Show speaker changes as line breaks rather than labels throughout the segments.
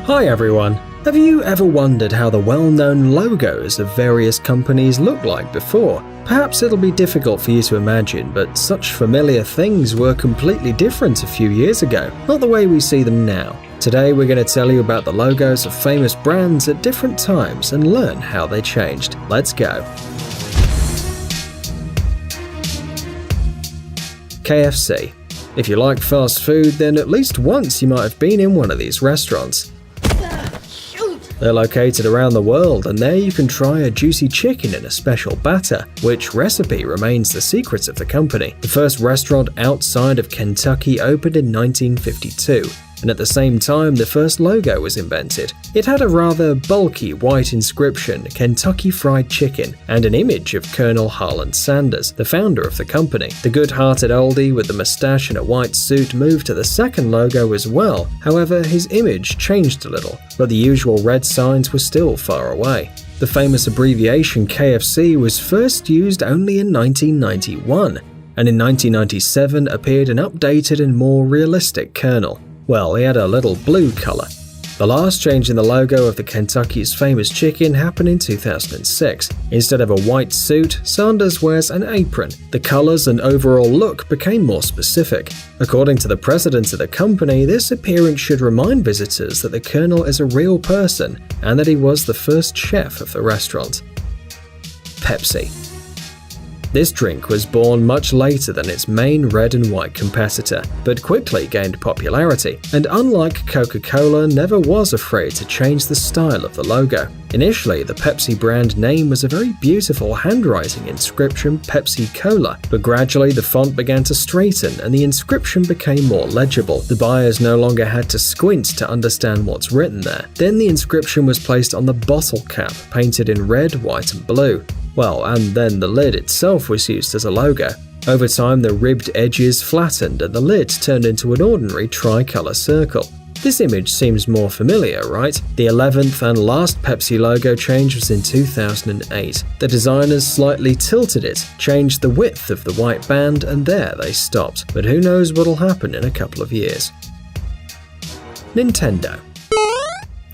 Hi everyone! Have you ever wondered how the well-known logos of various companies looked like before? Perhaps it'll be difficult for you to imagine, but such familiar things were completely different a few years ago, not the way we see them now. Today we're going to tell you about the logos of famous brands at different times and learn how they changed. Let's go! KFC. If you like fast food, then at least once you might have been in one of these restaurants. They're located around the world, and there you can try a juicy chicken in a special batter, which recipe remains the secret of the company. The first restaurant outside of Kentucky opened in 1952. And at the same time, the first logo was invented. It had a rather bulky white inscription, Kentucky Fried Chicken, and an image of Colonel Harlan Sanders, the founder of the company. The good-hearted oldie with the mustache and a white suit moved to the second logo as well. However, his image changed a little, but the usual red signs were still far away. The famous abbreviation KFC was first used only in 1991, and in 1997 appeared an updated and more realistic Colonel. Well, he had a little blue color. The last change in the logo of the Kentucky's famous chicken happened in 2006. Instead of a white suit, Sanders wears an apron. The colors and overall look became more specific. According to the president of the company, this appearance should remind visitors that the Colonel is a real person and that he was the first chef of the restaurant. Pepsi. This drink was born much later than its main red and white competitor, but quickly gained popularity, and unlike Coca-Cola, never was afraid to change the style of the logo. Initially, the Pepsi brand name was a very beautiful handwriting inscription, Pepsi Cola, but gradually the font began to straighten and the inscription became more legible. The buyers no longer had to squint to understand what's written there. Then the inscription was placed on the bottle cap, painted in red, white and blue. Well, and then the lid itself was used as a logo. Over time, the ribbed edges flattened and the lid turned into an ordinary tricolour circle. This image seems more familiar, right? The 11th and last Pepsi logo change was in 2008. The designers slightly tilted it, changed the width of the white band, and there they stopped. But who knows what'll happen in a couple of years. Nintendo.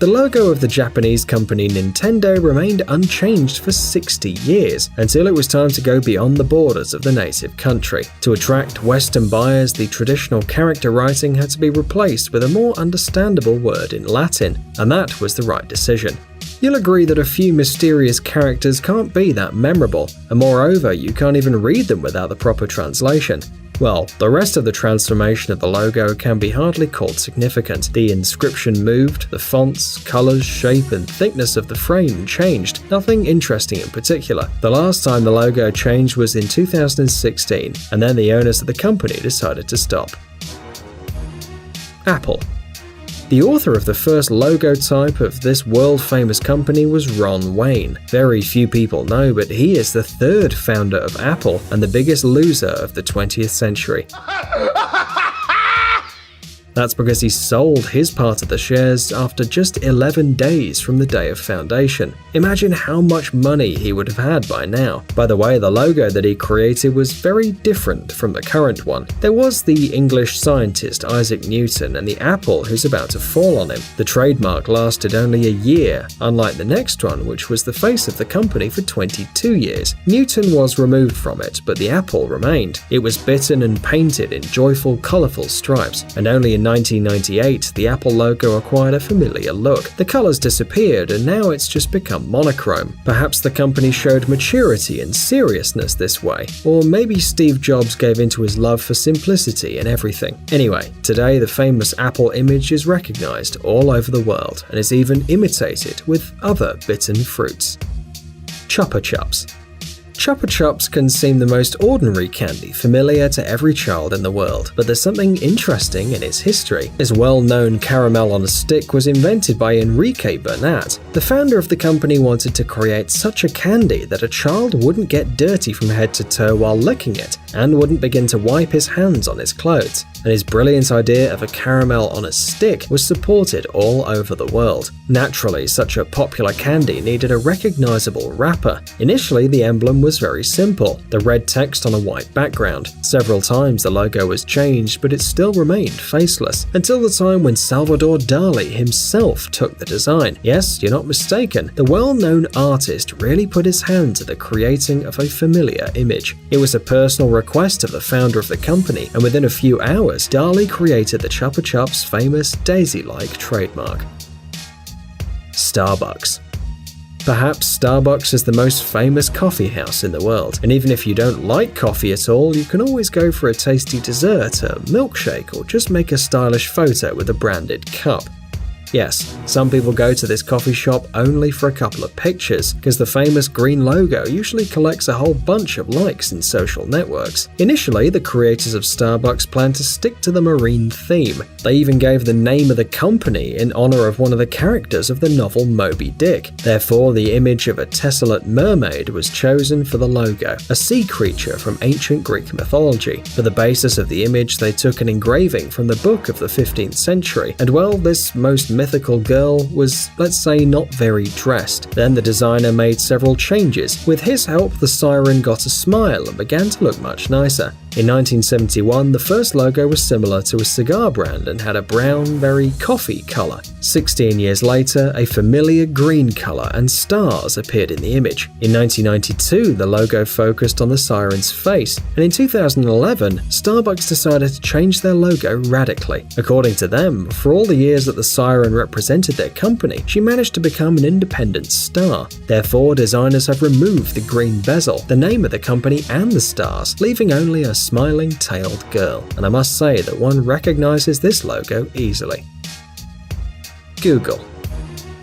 The logo of the Japanese company Nintendo remained unchanged for 60 years, until it was time to go beyond the borders of the native country. To attract Western buyers, the traditional character writing had to be replaced with a more understandable word in Latin, and that was the right decision. You'll agree that a few mysterious characters can't be that memorable, and moreover, you can't even read them without the proper translation. Well, the rest of the transformation of the logo can be hardly called significant. The inscription moved, the fonts, colors, shape and thickness of the frame changed. Nothing interesting in particular. The last time the logo changed was in 2016, and then the owners of the company decided to stop. Apple. The author of the first logo type of this world-famous company was Ron Wayne. Very few people know, but he is the third founder of Apple and the biggest loser of the 20th century. That's because he sold his part of the shares after just 11 days from the day of foundation. Imagine how much money he would have had by now. By the way, the logo that he created was very different from the current one. There was the English scientist Isaac Newton and the apple who's about to fall on him. The trademark lasted only a year, unlike the next one, which was the face of the company for 22 years. Newton was removed from it, but the apple remained. It was bitten and painted in joyful, colourful stripes, and only in 1998, the Apple logo acquired a familiar look. The colors disappeared and now it's just become monochrome. Perhaps the company showed maturity and seriousness this way, or maybe Steve Jobs gave into his love for simplicity in everything. Anyway, today the famous Apple image is recognized all over the world and is even imitated with other bitten fruits. Chupa Chups. Chupa Chups can seem the most ordinary candy familiar to every child in the world, but there's something interesting in its history. This well-known caramel on a stick was invented by Enrique Bernat. The founder of the company wanted to create such a candy that a child wouldn't get dirty from head to toe while licking it, and wouldn't begin to wipe his hands on his clothes. And his brilliant idea of a caramel on a stick was supported all over the world. Naturally, such a popular candy needed a recognizable wrapper. Initially, the emblem was was very simple: the red text on a white background. Several times the logo was changed, but it still remained faceless, until the time when Salvador Dali himself took the design. Yes, you're not mistaken, the well-known artist really put his hand to the creating of a familiar image. It was a personal request of the founder of the company, and within a few hours, Dali created the Chupa Chups' famous daisy-like trademark. Starbucks. Perhaps Starbucks is the most famous coffee house in the world, and even if you don't like coffee at all, you can always go for a tasty dessert, a milkshake, or just make a stylish photo with a branded cup. Yes, some people go to this coffee shop only for a couple of pictures, because the famous green logo usually collects a whole bunch of likes in social networks. Initially, the creators of Starbucks planned to stick to the marine theme. They even gave the name of the company in honor of one of the characters of the novel Moby Dick. Therefore, the image of a tessellate mermaid was chosen for the logo, a sea creature from ancient Greek mythology. For the basis of the image, they took an engraving from the book of the 15th century, and well, this most mythical girl was, let's say, not very dressed. Then the designer made several changes. With his help, the siren got a smile and began to look much nicer. In 1971, the first logo was similar to a cigar brand and had a brown, very coffee color. 16 years later, a familiar green color and stars appeared in the image. In 1992, the logo focused on the siren's face, and in 2011, Starbucks decided to change their logo radically. According to them, for all the years that the siren represented their company, she managed to become an independent star. Therefore, designers have removed the green bezel, the name of the company, and the stars, leaving only a smiling tailed girl, and I must say that one recognizes this logo easily. Google.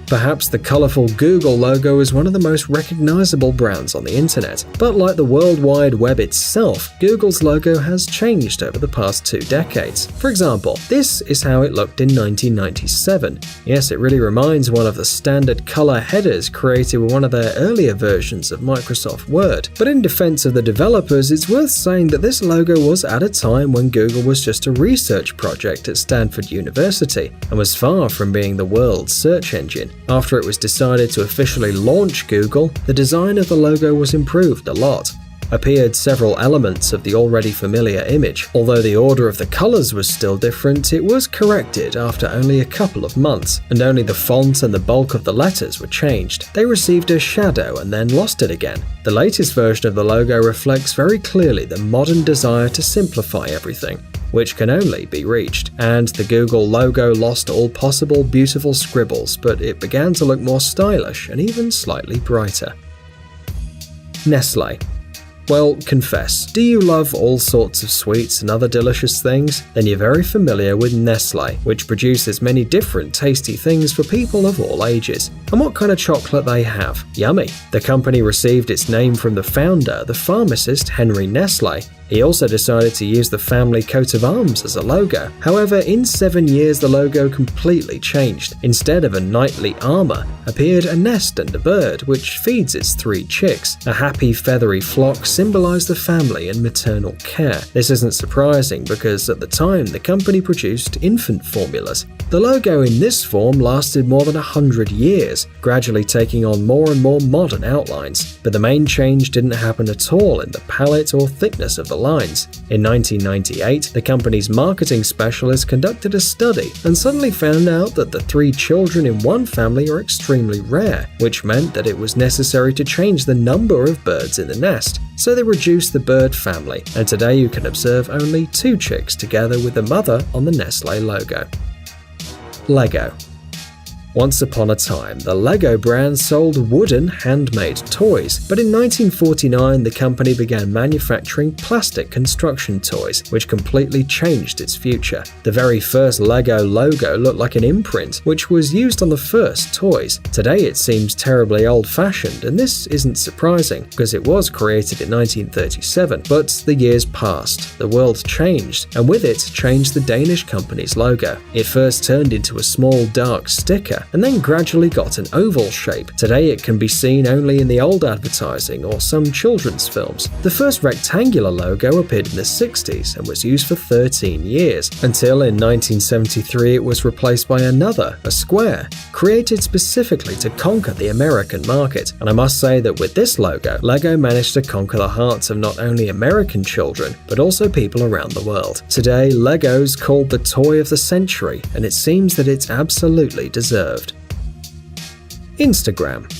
Perhaps the colourful Google logo is one of the most recognizable brands on the internet, but like the World Wide Web itself, Google's logo has changed over the past 2 decades. For example, this is how it looked in 1997. Yes, it really reminds one of the standard colour headers created with one of their earlier versions of Microsoft Word. But in defense of the developers, it's worth saying that this logo was at a time when Google was just a research project at Stanford University and was far from being the world's search engine. After it was decided to officially launch Google, the design of the logo was improved a lot. Appeared several elements of the already familiar image. Although the order of the colors was still different, it was corrected after only a couple of months, and only the font and the bulk of the letters were changed. They received a shadow and then lost it again. The latest version of the logo reflects very clearly the modern desire to simplify everything, which can only be reached. And the Google logo lost all possible beautiful scribbles, but it began to look more stylish and even slightly brighter. Nestle. Well, confess, do you love all sorts of sweets and other delicious things? Then you're very familiar with Nestle, which produces many different tasty things for people of all ages. And what kind of chocolate they have? Yummy! The company received its name from the founder, the pharmacist Henry Nestle. He also decided to use the family coat of arms as a logo. However, in 7 years the logo completely changed. Instead of a knightly armor, appeared a nest and a bird, which feeds its 3 chicks. A happy feathery flock symbolized the family and maternal care. This isn't surprising because at the time the company produced infant formulas. The logo in this form lasted more than 100 years, gradually taking on more and more modern outlines. But the main change didn't happen at all in the palette or thickness of the lines. In 1998, the company's marketing specialist conducted a study and suddenly found out that the 3 children in one family are extremely rare, which meant that it was necessary to change the number of birds in the nest. So they reduced the bird family, and today you can observe only 2 chicks together with the mother on the Nestle logo. Lego. Once upon a time, the Lego brand sold wooden, handmade toys, but in 1949 the company began manufacturing plastic construction toys, which completely changed its future. The very first Lego logo looked like an imprint, which was used on the first toys. Today it seems terribly old-fashioned, and this isn't surprising, because it was created in 1937, but the years passed, the world changed, and with it changed the Danish company's logo. It first turned into a small dark sticker, and then gradually got an oval shape. Today it can be seen only in the old advertising or some children's films. The first rectangular logo appeared in the 60s and was used for 13 years, until in 1973 it was replaced by another, a square, created specifically to conquer the American market. And I must say that with this logo, LEGO managed to conquer the hearts of not only American children, but also people around the world. Today, LEGO's called the toy of the century, and it seems that it's absolutely deserved. Instagram.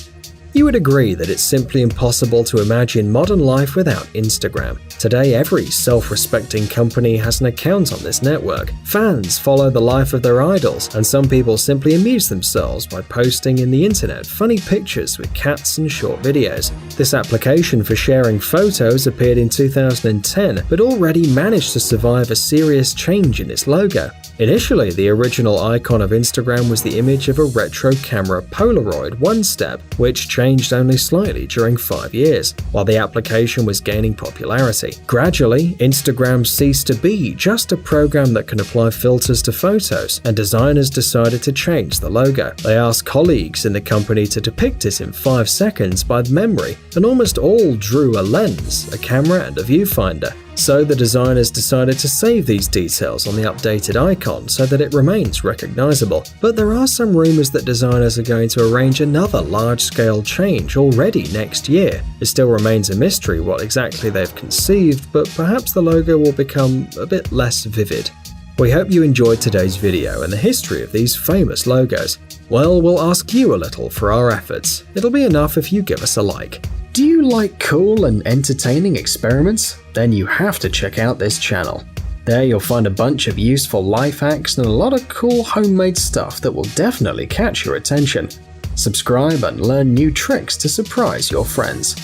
You would agree that it's simply impossible to imagine modern life without Instagram. Today, every self-respecting company has an account on this network. Fans follow the life of their idols, and some people simply amuse themselves by posting in the internet funny pictures with cats and short videos. This application for sharing photos appeared in 2010, but already managed to survive a serious change in its logo. Initially, the original icon of Instagram was the image of a retro camera Polaroid one-step, which changed only slightly during 5 years, while the application was gaining popularity. Gradually, Instagram ceased to be just a program that can apply filters to photos, and designers decided to change the logo. They asked colleagues in the company to depict it in 5 seconds by memory, and almost all drew a lens, a camera, and a viewfinder. So the designers decided to save these details on the updated icon so that it remains recognizable. But there are some rumors that designers are going to arrange another large-scale change already next year. It still remains a mystery what exactly they've conceived, but perhaps the logo will become a bit less vivid. We hope you enjoyed today's video and the history of these famous logos. Well, we'll ask you a little for our efforts. It'll be enough if you give us a like. Do you like cool and entertaining experiments? Then you have to check out this channel. There you'll find a bunch of useful life hacks and a lot of cool homemade stuff that will definitely catch your attention. Subscribe and learn new tricks to surprise your friends.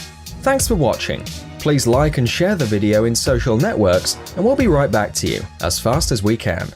Thanks for watching. Please like and share the video in social networks, and we'll be right back to you as fast as we can.